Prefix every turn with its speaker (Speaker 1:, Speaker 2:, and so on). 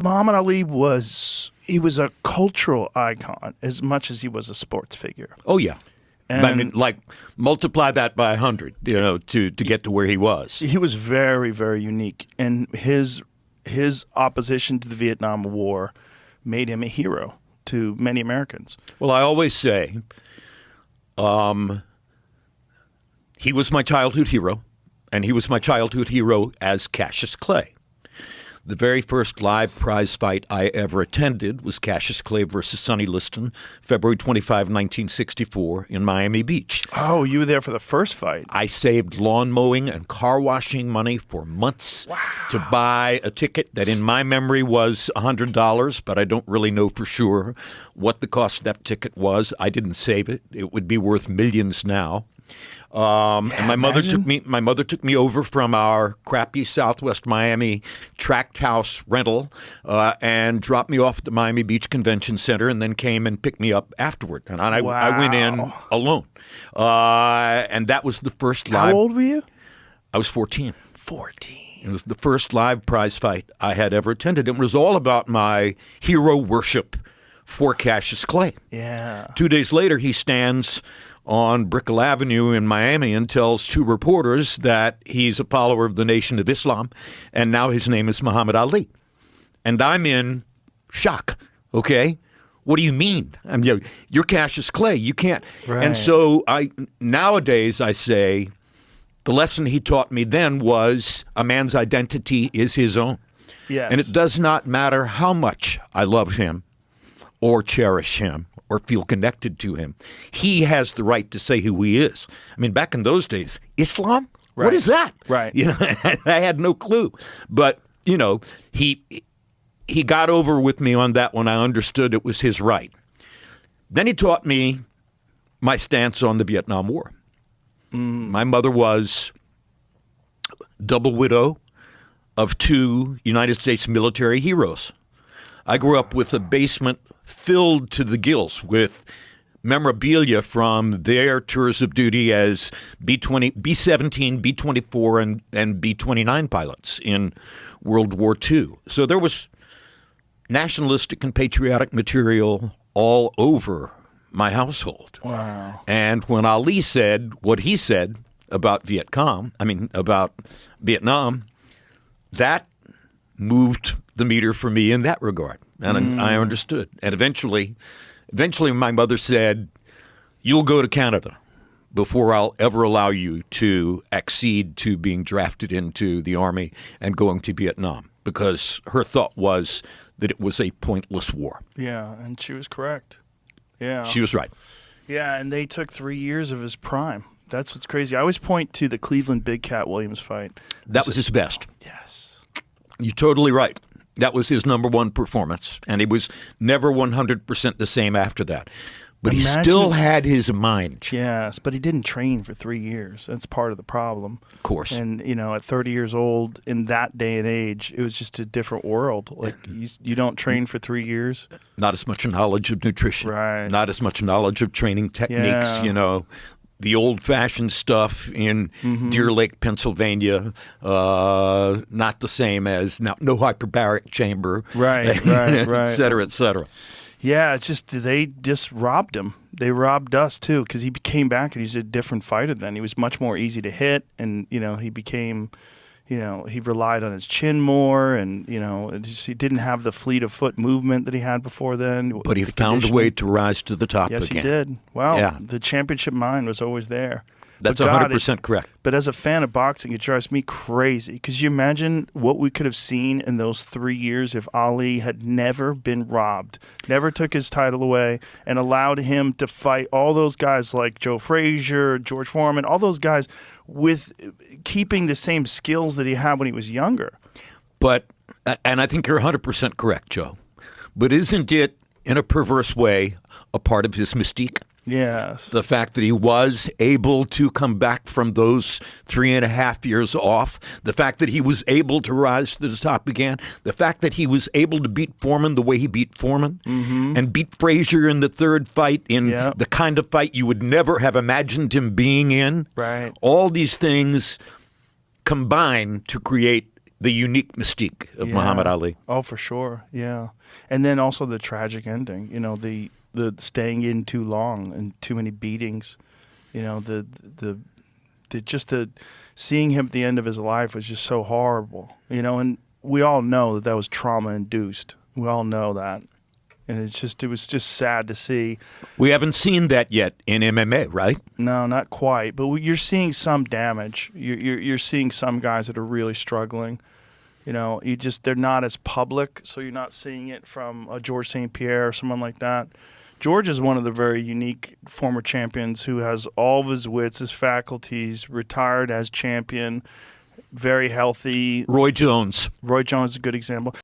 Speaker 1: Muhammad Ali was a cultural icon as much as he was a sports figure.
Speaker 2: Oh, yeah.
Speaker 1: And
Speaker 2: I mean, like, multiply that by 100, to get to where he was.
Speaker 1: he was very, very unique. And his opposition to the Vietnam War made him a hero to many Americans.
Speaker 2: Well, I always say he was my childhood hero, and he was my childhood hero as Cassius Clay. The very first live prize fight I ever attended was Cassius Clay versus Sonny Liston, February 25, 1964, in Miami Beach.
Speaker 1: Oh, you were there for the first fight.
Speaker 2: I saved lawn mowing and car washing money for months to buy a ticket that in my memory was $100, but I don't really know for sure what the cost of that ticket was. I didn't save it. It would be worth millions now. And my mother took me over from our crappy Southwest Miami tract house rental and dropped me off at the Miami Beach Convention Center, and then came and picked me up afterward. And I went in alone. And that was the first live.
Speaker 1: How old were you?
Speaker 2: I was 14.
Speaker 1: 14.
Speaker 2: It was the first live prize fight I had ever attended. It was all about my hero worship for Cassius Clay.
Speaker 1: Yeah.
Speaker 2: 2 days later, he stands on Brickell Avenue in Miami and tells two reporters that he's a follower of the Nation of Islam, and now his name is Muhammad Ali. And I'm in shock, okay? What do you mean? I mean, you're Cassius Clay. You can't.
Speaker 1: Right.
Speaker 2: And so nowadays I say the lesson he taught me then was a man's identity is his own.
Speaker 1: Yes.
Speaker 2: And it does not matter how much I love him or cherish him or feel connected to him. He has the right to say who he is. I mean, back in those days, Islam?
Speaker 1: Right.
Speaker 2: What is that?
Speaker 1: Right.
Speaker 2: I had no clue. But, he got over with me on that when I understood it was his right. Then he taught me my stance on the Vietnam War. My mother was double widow of two United States military heroes. I grew up with a basement filled to the gills with memorabilia from their tours of duty as B-20, B-17, B-24, and B-29 pilots in World War II. So there was nationalistic and patriotic material all over my household.
Speaker 1: Wow.
Speaker 2: And when Ali said what he said about about Vietnam, that moved the meter for me in that regard. And I understood. And eventually my mother said, you'll go to Canada before I'll ever allow you to accede to being drafted into the Army and going to Vietnam, because her thought was that it was a pointless war.
Speaker 1: Yeah, and she was correct. Yeah.
Speaker 2: She was right.
Speaker 1: Yeah, and they took 3 years of his prime. That's what's crazy. I always point to the Cleveland Big Cat Williams fight.
Speaker 2: That was his best.
Speaker 1: Yes.
Speaker 2: You're totally right. That was his number one performance, and he was never 100% the same after that. But he still had his mind.
Speaker 1: Yes, but he didn't train for 3 years. That's part of the problem.
Speaker 2: Of course.
Speaker 1: And, at 30 years old, in that day and age, it was just a different world. Like, you don't train for 3 years.
Speaker 2: Not as much knowledge of nutrition.
Speaker 1: Right.
Speaker 2: Not as much knowledge of training techniques, the old-fashioned stuff in Deer Lake, Pennsylvania, not the same as no hyperbaric chamber,
Speaker 1: Right.
Speaker 2: et cetera, et cetera.
Speaker 1: Yeah, it's just they just robbed him. They robbed us too, because he came back and he's a different fighter then. He was much more easy to hit, and he became, he relied on his chin more, and he didn't have the fleet of foot movement that he had before then.
Speaker 2: But he found a way to rise to the top
Speaker 1: Yes,
Speaker 2: again.
Speaker 1: he did. Well,
Speaker 2: Yeah.
Speaker 1: the championship mind was always there.
Speaker 2: That's
Speaker 1: But God,
Speaker 2: 100% correct.
Speaker 1: But as a fan of boxing, it drives me crazy. Because you imagine what we could have seen in those 3 years if Ali had never been robbed, never took his title away, and allowed him to fight all those guys like Joe Frazier, George Foreman, all those guys with keeping the same skills that he had when he was younger.
Speaker 2: But, and I think you're 100% correct, Joe, but isn't it, in a perverse way, a part of his mystique?
Speaker 1: Yes.
Speaker 2: The fact that he was able to come back from those 3.5 years off, the fact that he was able to rise to the top again, the fact that he was able to beat Foreman the way he beat Foreman, and beat Frazier in the third fight in the kind of fight you would never have imagined him being in.
Speaker 1: Right.
Speaker 2: All these things combine to create the unique mystique of
Speaker 1: Yeah.
Speaker 2: Muhammad Ali.
Speaker 1: Oh, for sure. Yeah. And then also the tragic ending, the staying in too long and too many beatings, the seeing him at the end of his life was just so horrible, and we all know that was trauma induced. We all know that. And it was just sad to see.
Speaker 2: We haven't seen that yet in MMA, right?
Speaker 1: No, not quite. But you're seeing some damage. You're seeing some guys that are really struggling. They're not as public, so you're not seeing it from a George St. Pierre or someone like that. George is one of the very unique former champions who has all of his wits, his faculties, retired as champion, very healthy.
Speaker 2: Roy Jones.
Speaker 1: Roy Jones is a good example.